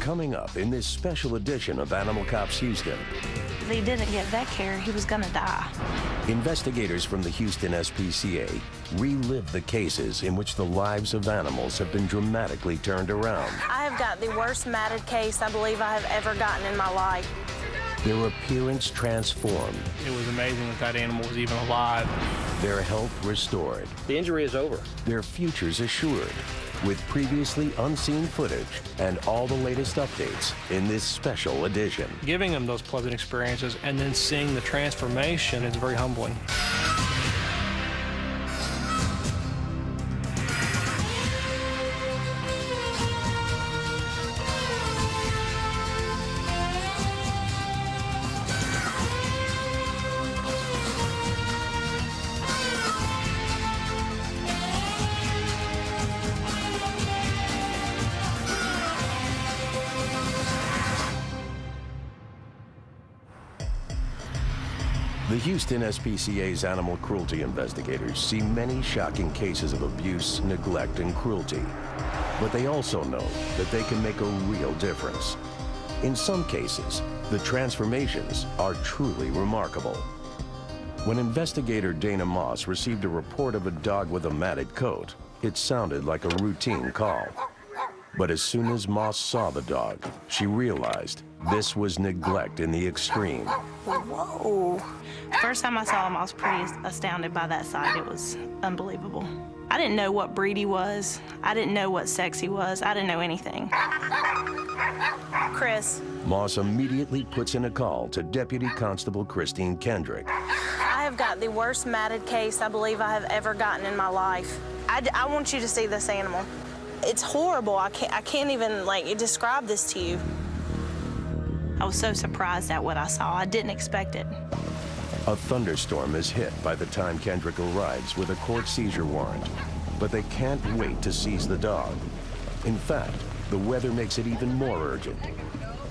Coming up in this special edition of Animal Cops Houston. If he didn't get vet care, he was gonna die. Investigators from the Houston SPCA relive the cases in which the lives of animals have been dramatically turned around. I have got the worst matted case I believe I have ever gotten in my life. Their appearance transformed. It was amazing that that animal was even alive. Their health restored. The injury is over. Their futures assured. With previously unseen footage and all the latest updates in this special edition. Giving them those pleasant experiences and then seeing the transformation is very humbling. The Houston SPCA's animal cruelty investigators see many shocking cases of abuse, neglect, and cruelty. But they also know that they can make a real difference. In some cases, the transformations are truly remarkable. When investigator Dana Moss received a report of a dog with a matted coat, it sounded like a routine call. But as soon as Moss saw the dog, she realized this was neglect in the extreme. Whoa. First time I saw him, I was pretty astounded by that sight. It was unbelievable. I didn't know what breed he was. I didn't know what sex he was. I didn't know anything. Chris. Moss immediately puts in a call to Deputy Constable Christine Kendrick. I have got the worst matted case I believe I have ever gotten in my life. I want you to see this animal. It's horrible. I can't even describe this to you. I was so surprised at what I saw. I didn't expect it. A thunderstorm is hit by the time Kendrick arrives with a court seizure warrant, but they can't wait to seize the dog. In fact, the weather makes it even more urgent.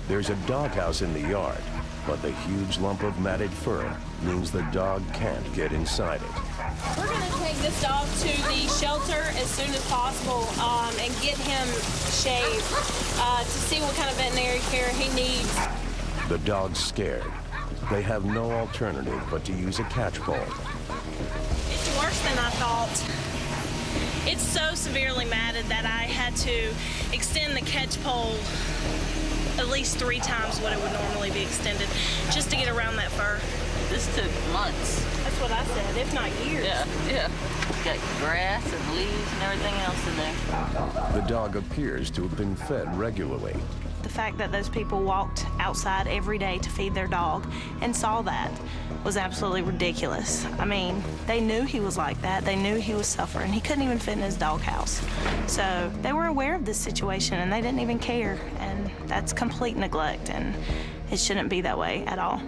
There's a doghouse in the yard, but the huge lump of matted fur means the dog can't get inside it. We're gonna take this dog to the shelter as soon as possible and get him shaved to see what kind of veterinary care he needs. The dog's scared. They have no alternative but to use a catch pole. It's worse than I thought. It's so severely matted that I had to extend the catch pole at least 3 times what it would normally be extended just to get around that fur. This took months. That's what I said, if not years. Yeah. Got grass and leaves and everything else in there. The dog appears to have been fed regularly. The fact that those people walked outside every day to feed their dog and saw that was absolutely ridiculous. I mean, they knew he was like that. They knew he was suffering. He couldn't even fit in his doghouse. So they were aware of this situation and they didn't even care. And that's complete neglect, and it shouldn't be that way at all.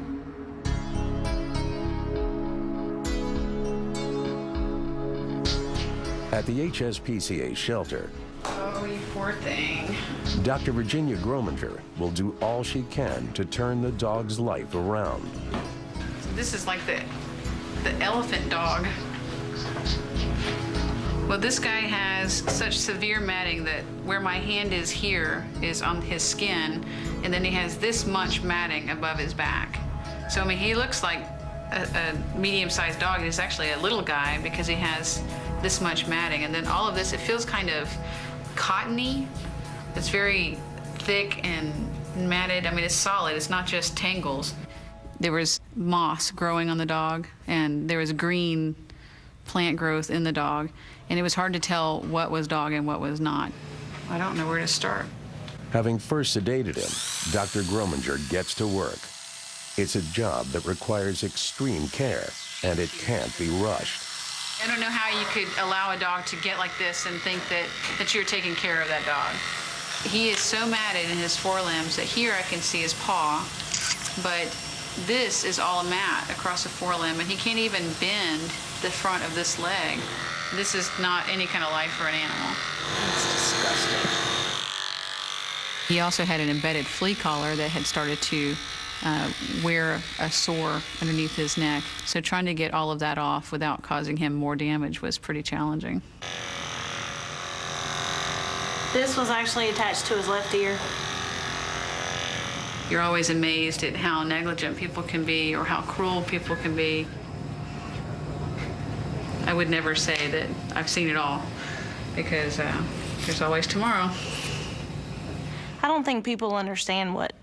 At the HSPCA shelter, oh, you poor thing. Dr. Virginia Grominger will do all she can to turn the dog's life around. So this is like the elephant dog. Well, this guy has such severe matting that where my hand is here is on his skin, and then he has this much matting above his back. So, I mean, he looks like a medium-sized dog. He's actually a little guy because he has this much matting, and then all of this, it feels kind of cottony. It's very thick and matted. I mean, it's solid. It's not just tangles. There was moss growing on the dog, and there was green plant growth in the dog, and it was hard to tell what was dog and what was not. I don't know where to start. Having first sedated him, Dr. Grominger gets to work. It's a job that requires extreme care, and it can't be rushed. I don't know how you could allow a dog to get like this and think that you're taking care of that dog. He is so matted in his forelimbs that here I can see his paw, but this is all a mat across the forelimb, and he can't even bend the front of this leg. This is not any kind of life for an animal. It's disgusting. He also had an embedded flea collar that had started to wear a sore underneath his neck. So trying to get all of that off without causing him more damage was pretty challenging. This was actually attached to his left ear. you're always amazed at how negligent people can be or how cruel people can be. I would never say that I've seen it all, because there's always tomorrow. I don't think people understand what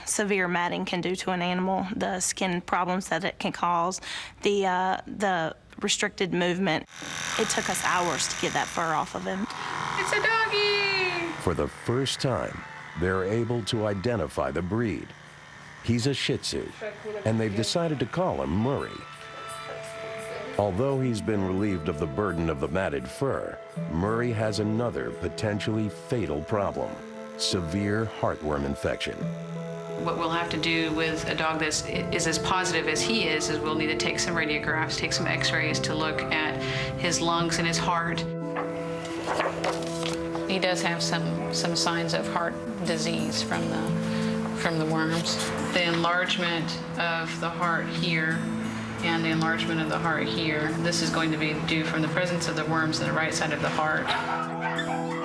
severe matting can do to an animal, the skin problems that it can cause, the restricted movement. It took us hours to get that fur off of him. It's a doggy! For the first time, they're able to identify the breed. He's a Shih Tzu, and they've decided to call him Murray. Although he's been relieved of the burden of the matted fur, Murray has another potentially fatal problem: severe heartworm infection. What we'll have to do with a dog that is as positive as he is we'll need to take some radiographs, take some x-rays to look at his lungs and his heart. He does have some signs of heart disease from the worms. The enlargement of the heart here and the enlargement of the heart here, this is going to be due from the presence of the worms in the right side of the heart.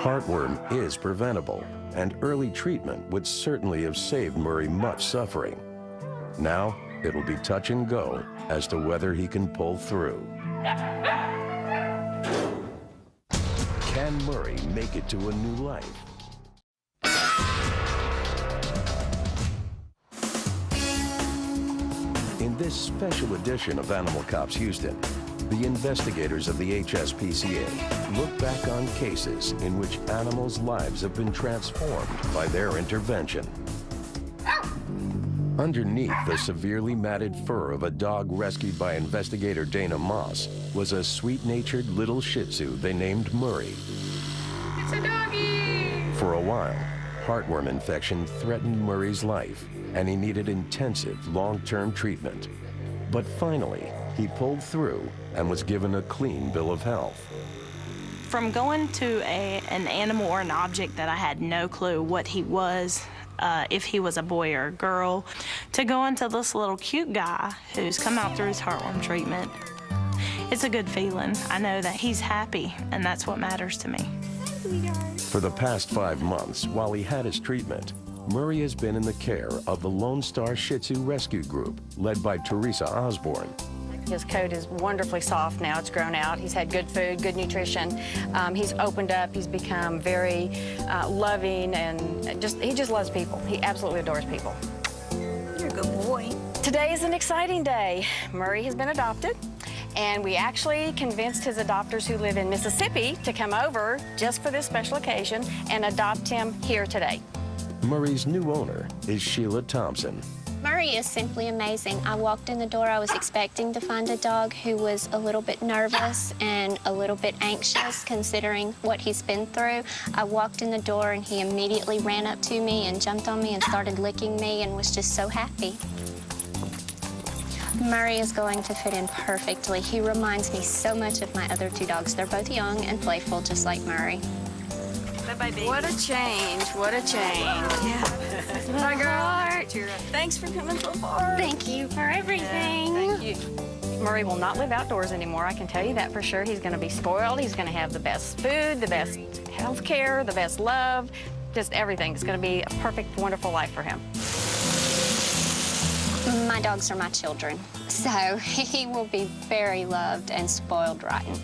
Heartworm is preventable, and early treatment would certainly have saved Murray much suffering. Now, it'll be touch and go as to whether he can pull through. Can Murray make it to a new life? In this special edition of Animal Cops Houston, the investigators of the HSPCA look back on cases in which animals' lives have been transformed by their intervention. Underneath the severely matted fur of a dog rescued by investigator Dana Moss was a sweet-natured little Shih Tzu they named Murray. It's a doggy! For a while, heartworm infection threatened Murray's life, and he needed intensive, long-term treatment. But finally, he pulled through and was given a clean bill of health. From going to an animal or an object that I had no clue what he was, if he was a boy or a girl, to going to this little cute guy who's come out through his heartworm treatment, it's a good feeling. I know that he's happy, and that's what matters to me. For the past 5 months, while he had his treatment, Murray has been in the care of the Lone Star Shih Tzu Rescue Group, led by Teresa Osborne. His coat is wonderfully soft now. It's grown out. He's had good food, good nutrition. He's opened up. He's become very loving, and he just loves people. He absolutely adores people. You're a good boy. Today is an exciting day. Murray has been adopted, and we actually convinced his adopters who live in Mississippi to come over just for this special occasion and adopt him here today. Murray's new owner is Sheila Thompson. Murray is simply amazing. I walked in the door, I was expecting to find a dog who was a little bit nervous and a little bit anxious considering what he's been through. I walked in the door and he immediately ran up to me and jumped on me and started licking me and was just so happy. Murray is going to fit in perfectly. He reminds me so much of my other two dogs. They're both young and playful, just like Murray. Bye-bye, baby. What a change, what a change. Yeah. Bye, girl. Thanks for coming so far. Thank you for everything. Thank you. Murray will not live outdoors anymore, I can tell you that for sure. He's going to be spoiled. He's going to have the best food, the best health care, the best love, just everything. It's going to be a perfect, wonderful life for him. My dogs are my children, so he will be very loved and spoiled rotten.